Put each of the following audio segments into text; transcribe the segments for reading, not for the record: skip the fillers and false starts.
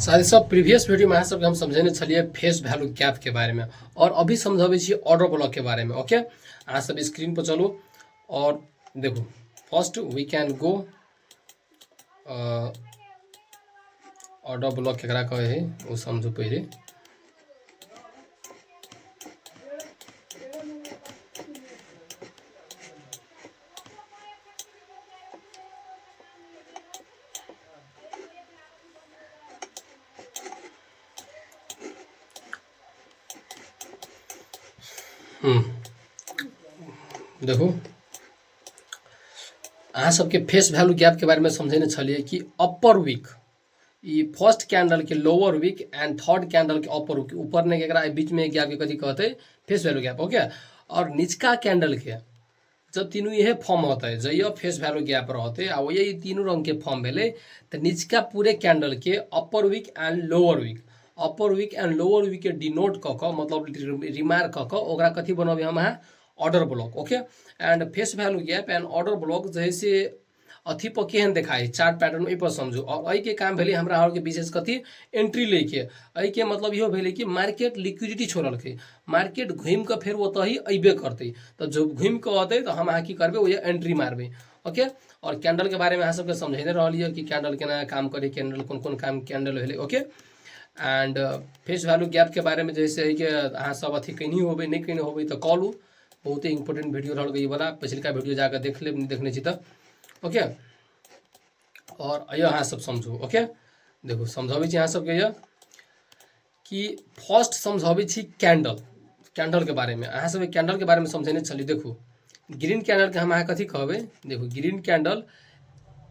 साथी सब previous video में अहाँ सबके हम समझेने छलिए फेस वैल्यू गैप के बारे में और अभी समझाबे छी ऑर्डर ब्लॉक के बारे में। ओके, अहाँ सब स्क्रीन पर चलू और देखू। First we can go order block केकरा कहे है वो समझू पहले। देखू अहाँ सबके फेस वैल्यू गैप के बारे में समझेने छलिए कि अपर वीक फर्स्ट कैंडल के lower wick and third candle के अपर वीक ऊपर ने केकरा बीच में गैप के कथी कहते हैं फेस वैल्यू गैप। ओके, और निचका कैंडल के जब तीनों यह फॉर्म होता है जब फेस वैल्यू गैप रहते आ वही तीनों रंग के फॉर्म भेले तो निचका पूरे कैंडल के upper week and lower week के डिनोट क मतलब रिमार्क क कथी बनबे हम order block. Okay, and face value gap and order block जैसे अथी पर केहन देखाई चार्ट पैटर्न पर समझू। और अई के काम भेले हमरा के विशेष कथी एंट्री लेके अई के मतलब इहो भेले कि मार्केट लिक्विडिटी छोड़ल के मार्केट घूम के फिर ओतही अबे करते तो जो घूम के अतै तो हम की करबे वही एंट्री मारबे। ओके, और कैंडल के बारे में अहाँ सबके समझेने रहलिए कि कैंडल केना काम करे कैंडल कौन कौन काम कैंडल भेले। Okay, and face value gap के बारे में जैसे कि अहाँ सब अथी कहीं होबे नहीं कहीं होबे तो कॉलू बहुत ही इंपोर्टेंट वीडियो रहा ये वाला पिछलका वीडियो जाकर देख ले देखने छी तब। ओके, और अयो अहाँ सब समझू। ओके, देखो समझाबे छी अहाँ सबके ये कि फर्स्ट समझाबे छी कैंडल के बारे में। अहाँ सब कैंडल के बारे में समझेने चली। देखो ग्रीन कैंडल के हम अहाँ कथी कहबे। देखो ग्रीन कैंडल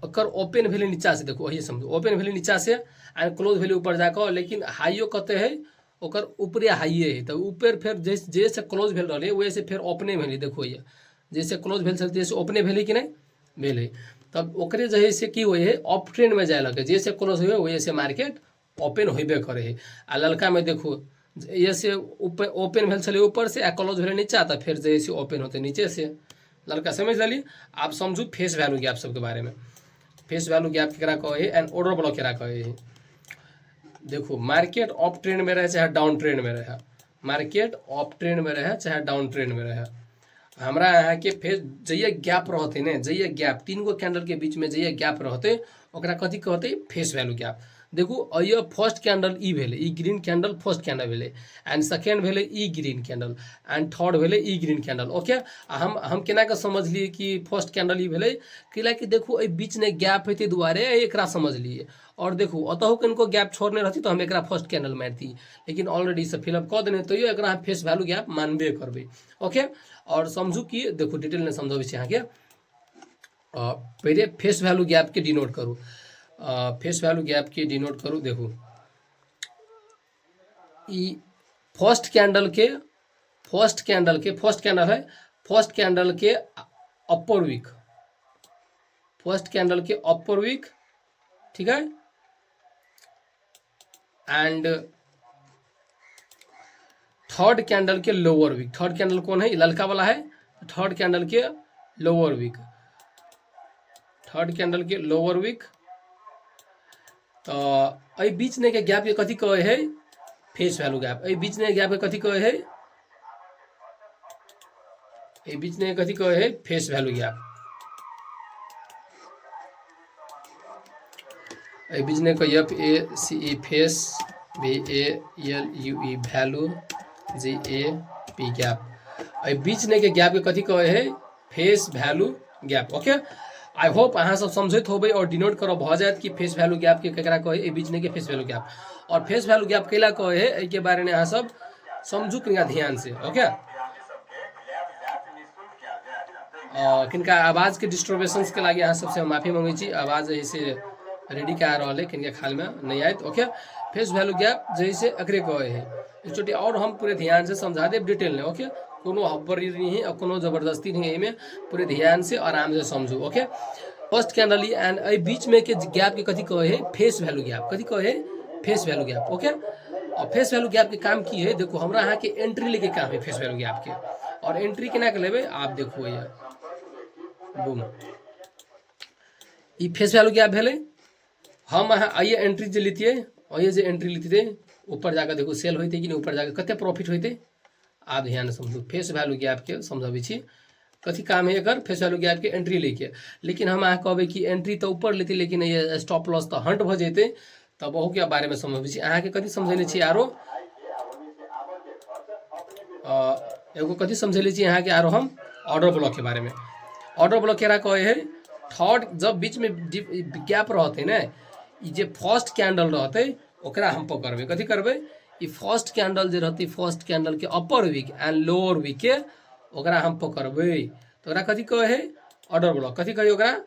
ओकर ओपन भेले नीचा से, देखो वही समझो ओपन भेले नीचा से एंड क्लोज भेले ऊपर जाकर, लेकिन हाइयो कते है ओकर ऊपरे हाइए है तो ऊपर फिर जैसे क्लोज भेल रहे वैसे फिर ओपने भेले। देखो ये जैसे क्लोज भेल जैसे ओपने भेले कि नहीं भेले तब ओकरे जैसे की हुए है अप ट्रेंड में जाए लगे जैसे क्लोज हुए वैसे मार्केट ओपन होबे करे है। आ ललका में देखो जैसे ऊपर ओपन भेल चले ऊपर से आ क्लोज भेले नीचा तो फिर जैसे ओपन होते नीचे से लड़का समझ ली। आप समझू फेस वैल्यू गैप सबके बारे में। फेस वैल्यू गैप केकरा कहे एंड ऑर्डर ब्लॉक केकरा कहे। देखो मार्केट अप ट्रेंड में रहे चाहे डाउन ट्रेंड में रहे, मार्केट अप ट्रेंड में रहे चाहे डाउन ट्रेंड में रहे, हमरा यहाँ के फेस जइए गैप रहते ने जइए गैप तीन गो कैंडल के बीच में जइए गैप रहते ओकरा कथी कहते फेस वैल्यू गैप। देखो अय फर्स्ट कैंडल ई भेले ई ग्रीन कैंडल फर्स्ट कैंडल भेले एंड सेकेंड भेले ई ग्रीन कैंडल एंड थर्ड भेले ई ग्रीन कैंडल। ओके, हम केना के समझलिए कि फर्स्ट कैंडल ई भेले कि देखो ए बीच में गैप हेते दुआरे एकरा समझलिए। और देखो अतहु किनको गैप छोड़ने रहती तो हम एकरा फर्स्ट कैंडल मारती, लेकिन ऑलरेडी से फिलअप कऽ देने तो एकरा फेस वैल्यू गैप मानबे करबे। ओके, और समझू कि देखो डिटेल में समझाबे छी अहाँके। पहले फेस वैल्यू गैप के डिनोट करू। फेस वैल्यू गैप के डिनोट करू। देखो ई फर्स्ट कैंडल है फर्स्ट कैंडल के अपर वीक फर्स्ट कैंडल के अपर वीक ठीक है एंड थर्ड कैंडल के लोअर वीक। थर्ड कैंडल कौन है ललका वाला है थर्ड कैंडल के लोअर वीक थर्ड कैंडल के लोअर वीक। तो अ बीच ने के गैप के कथी कहे है फेस वैल्यू गैप। अ बीच ने गैप के कथी कहे है बीच ने कथी कहे है फेस वैल्यू गैप। बीच ने कह F A C E face V A L U E value G A P gap. बीच ने के गैप के कथी कहे है face value gap. Okay, I hope अहाँ सब समझत होबे और डिनोट करब भ जात कि फेस वैल्यू गैप के केकरा कहे बीच ने के फेस वैल्यू गैप। और फेस वैल्यू गैप केला कहे है एके बारे में अहाँ सब समझू किनका ध्यान से। ओके, किनका आवाज के डिस्टर्बेंस के लगे अहाँ सबसे माफी मांगे छी। आवाज जैसे रेडी का रहा है किनके ख्याल में नहीं आयत। ओके, फेस वैल्यू गैप जैसे एकरे कहे है एक छोटी और हम पूरे ध्यान से समझा देव डिटेल में। ओके, कोनो हब्बरी नहीं है और कोनो जबरदस्ती नहीं है, इनमें पूरे ध्यान से आराम से समझू। ओके, फर्स्ट कैंडल एंड ए बीच में के गैप के कथी कहे है फेस वैल्यू गैप। कथी कहे है फेस वैल्यू गैप। ओके, और फेस वैल्यू गैप के काम की है देखो हमरा यहाँ के एंट्री लेके काम है फेस वैल्यू गैप के। और एंट्री केना के लेबे आप देखो ये बूम ई फेस वैल्यू गैप भेले हम अहाँ आइए एंट्री जे लेतिए और ये जो एंट्री लेते थे ऊपर जाकर देखो सेल होते कि नहीं, ऊपर जाकर कते प्रॉफिट होते आप ध्यान से समझू। फेस वैल्यू गैप के समझाबी छी कथी काम है एकर, फेस वैल्यू गैप के एंट्री लेके। लेकिन हम अहाँ कहबै कि एंट्री तो ऊपर लेते लेकिन ये स्टॉप लॉस तो हंट भ जेते, तब ओहू के बारे में समझबै छी। अहाँ के कथी समझेले छी आरो एगो कथी समझेले छी अहाँ के आरो हम ऑर्डर ब्लॉक के बारे में। ऑर्डर ब्लॉक केरा कहे है थर्ड जब बीच में गैप रहते ना, ई जे फर्स्ट कैंडल रहते ओकरा हम पकड़बै, कथी करबै ई फर्स्ट कैंडल जे रहती फर्स्ट कैंडल के upper week and lower week के ओकरा हम पकड़बै, तो ओकरा कथी कहे है ऑर्डर ब्लॉक। कथी कही ओकरा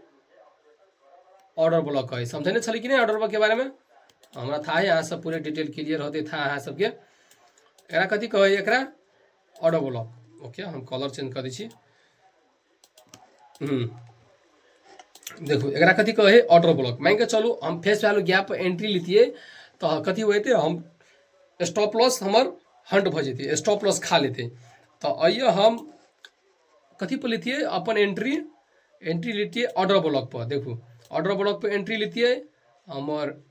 ऑर्डर ब्लॉक कहे। समझने छली कि नहीं ऑर्डर ब्लॉक के बारे में, हमरा था है, अहाँ सब पूरे डिटेल क्लियर होते था अहाँ सबके। एकरा कथी कहे एकरा ऑर्डर ब्लॉक। ओके हम कलर चेंज कर दी छी। देखो एकरा कथी कहे ऑर्डर ब्लॉक। मान के चलू हम फेस वैल्यू गैप एंट्री लेतिए तो कथी होते हम स्टॉप लॉस हमर हंट भ जेते, स्टॉप लॉस खा लेते। तो आइए हम कथी पर लेतिए अपन एंट्री लेतिए ऑर्डर ब्लॉक पर। देखो ऑर्डर ब्लॉक पर एंट्री लेतिए हमर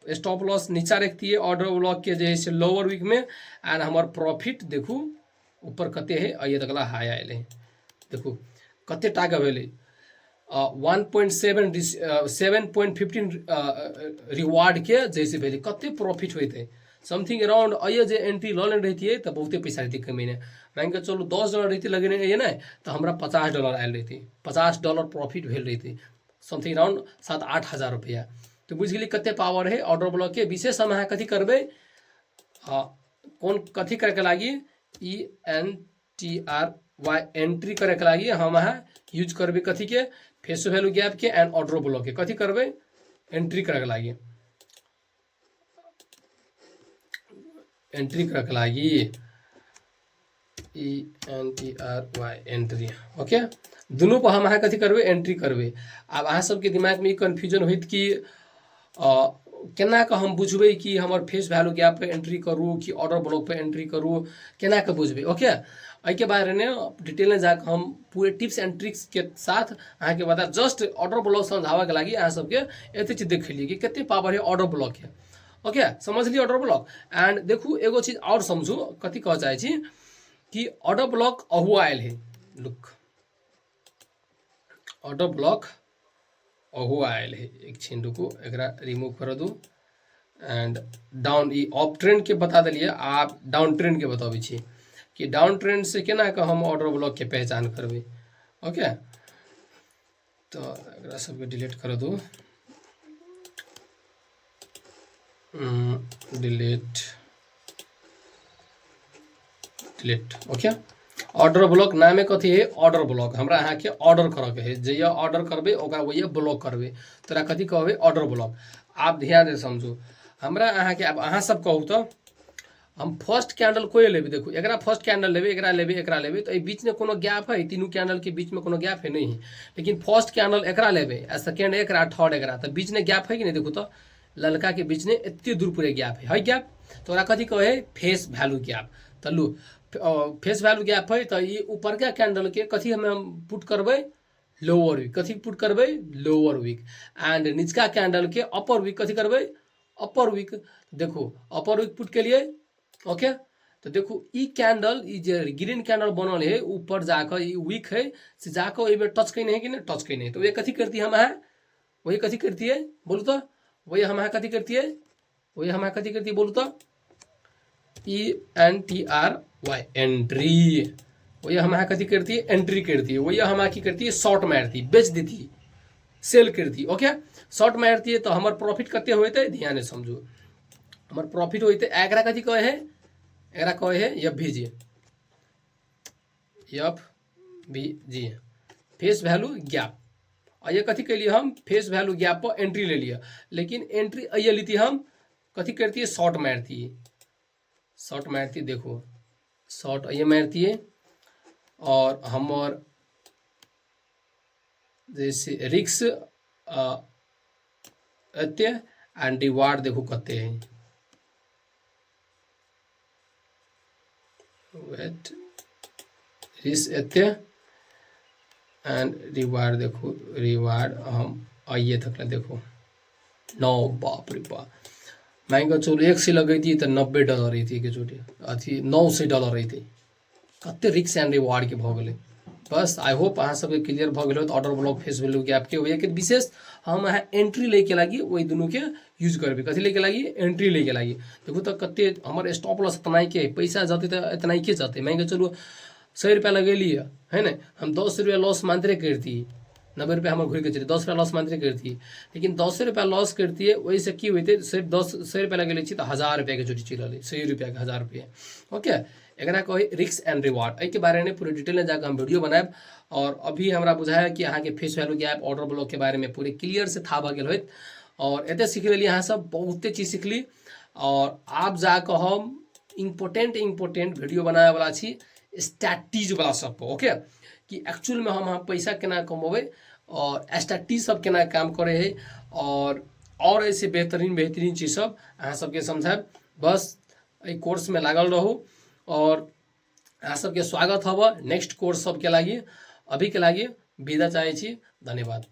स्टॉप लॉस नीचा रखतिए ऑर्डर ब्लॉक के जे है लोअर वीक में एंड हमार प्रॉफिट देखू ऊपर कते है आइए तकला हाई आयल है। देखू कते टाका भेले 7.15 रिवार्ड के जैसे भेले कते प्रॉफिट होते समथिंग अराउंड। आइए जे एंट्री लॉ लेने रहती है तो बहुते पैसा रहती कमीने। मान के चलो $10 रहती लगे है ना तो हमारा $50 आयल रहती, $50 प्रॉफिट भेल रहती समथिंग अराउंड 7-8 हज़ार रुपया। तो बुझ गई कते पावर है ऑर्डर ब्लॉक के। विशेष हम कथी करबे कौन कथी करे के लागी ENTRY एंट्री करे के लागी हम यूज करबे कथी के फेस वैल्यू गैप के एंड ऑर्डर ब्लॉक के। कथी करबे एंट्री करे के लागी, एंट्री करे के लागी ENTRY एंट्री। ओके दोनों पर हम कथी करबे एंट्री करबे। अब अहाँ सबके दिमाग में कन्फ्यूजन होइत कि केना के हम बुझबै कि हमर फेस वैल्यू गैप पे एंट्री करूँ कि ऑर्डर ब्लॉक पे एंट्री करूँ, केना के बुझबै। ओके एहि के बारे में डिटेल में जाकर हम पूरे टिप्स एंड ट्रिक्स के साथ अहाँ के बता। जस्ट ऑर्डर ब्लॉक समझावे के लागी अहाँ सबके एते चीज देख लिए कि कितने पावर है ऑर्डर ब्लॉक के। ओके समझ लिया ऑर्डर ब्लॉक। एंड देखू एगो चीज और समझू कथी कह चाहे छी कि ऑर्डर ब्लॉक अहू आयल है। लुक ऑर्डर ब्लॉक अहू आयल है। एक छीन रुकू एकरा रिमूव कर दूँ and down E up trend के बता दिलिए, आप डाउन ट्रेंड के बताबै छी कि डाउन ट्रेंड से केना के हम ऑर्डर ब्लॉक के पहचान करबै। ओके तो एकरा सबके डिलीट कर दूँ, डिलीट। ओके ऑर्डर ब्लॉक नामे कथी है ऑर्डर ब्लॉक। हमरा अहाँ के ऑर्डर करे के है, जे ऑर्डर करबे ओकरा वही ब्लॉक करबे तोरा कथी कहबे ऑर्डर ब्लॉक। आप ध्यान से समझू हमरा अहाँ के। अब अहाँ सब कहू तो हम फर्स्ट कैंडल कोई लेबे। देखो एकरा फर्स्ट कैंडल लेबे एकरा लेबे एकरा लेबे तो बीच में कोनो गैप है, तीनों कैंडल के बीच में कोनो गैप है नहीं है। लेकिन फर्स्ट कैंडल एकरा लेबे सेकंड एकरा थर्ड एकरा तो बीच में गैप है कि नहीं। देखो तो ललका के बीच में एते दूर पूरे गैप है गैप तो ओकरा कथी कहे फेस वैल्यू गैप। तो लू फेस वैल्यू गैप है तो ये ऊपर का कैंडल के कथी हम पुट करबे लोअर वीक। कथी पुट करबे लोअर वीक एंड निचका कैंडल के अपर वीक कथी करबे अपर वीक। देखो अपर वीक पुट के लिए ओके तो देखो ई कैंडल ई जे ग्रीन कैंडल बनल है ऊपर जाकर ई वीक है से जाकर ये टच कहीं नहीं कि नहीं टच कहीं नहीं। तो ये कथी करती है हम वही कथी करती है बोलू तो वही हम कथी करती है वही हम कथी करती है बोलू तो ENTRY एंट्री। वही हम कथी करती है एंट्री करती है। वही हम की करती है शॉर्ट मारती बेच देती है सेल करती। ओके शॉर्ट मारती है तो हमार प्रॉफिट कते होते ध्यान से समझू। हमार प्रॉफिट होते एकरा कथी कहे है एकरा कहे है FVG फेस वैल्यू गैप। और ये कथी कैलिए हम फेस वैल्यू गैप पर एंट्री ले लिया। लेकिन एंट्री आइए लीती हम कथी करती है शॉर्ट मारती है। शॉर्ट मारती देखो शॉर्ट आइए मारती है और हमार जैसे रिक्स एते एंड रिवार्ड देखो कते हैं वेट रिस्क एते एंड रिवार्ड देखो रिवार्ड हम आइए तक देखो 9 बाप रे बाप मान के चलू $1 लगैती तो $90 रही एकचोटि अथी $900 रही कते रिक्स एंड रिवार्ड के भ गेलै बस आई होप अहाँ सबके क्लियर भ गेल होत order block face value gap के वजह के विशेष हम अहाँ एंट्री लेके लागी वही दुनू के यूज करबे कथी लेके लागी एंट्री लेके लागी देखो तो कते हमर स्टॉप लॉस इतना के पैसा जते तो इतना के जते मान के चलू ₹100 लगेलिए है ना हम ₹10 लॉस मानते करती ₹90 हमारे घूर के चलिए ₹10 लॉस मानते करती लेकिन ₹10 लॉस करती है वही से की होते सिर्फ ₹100 लगे तो ₹1000 के चोटी चल ₹100 के ₹1000 ओके एकरा कहे रिक्स एंड रिवार्ड के बारे में पूरे डिटेल में जाकर हम वीडियो बनाएब और अभी हमरा बुझाया कि अहाँ के face value gap order block के बारे में पूरे क्लियर से था भल होत और एते सीख ली अहाँ सब बहुते चीज सीखली और आप जाकर हम इम्पोर्टेंट वीडियो बनाए वाला छी स्ट्रैटेजी वाला सब पर ओके कि एक्चुअल में हम पैसा केना कमेबे और स्ट्रैटेजी सब केना काम करे है और ऐसे बेहतरीन चीज सब अहाँ सबके समझाएब बस कोर्स में लागल रहू और अहाँ सबके स्वागत हब नेक्स्ट कोर्स सबके लागी अभी के लागी विदा चाहे छी धन्यवाद।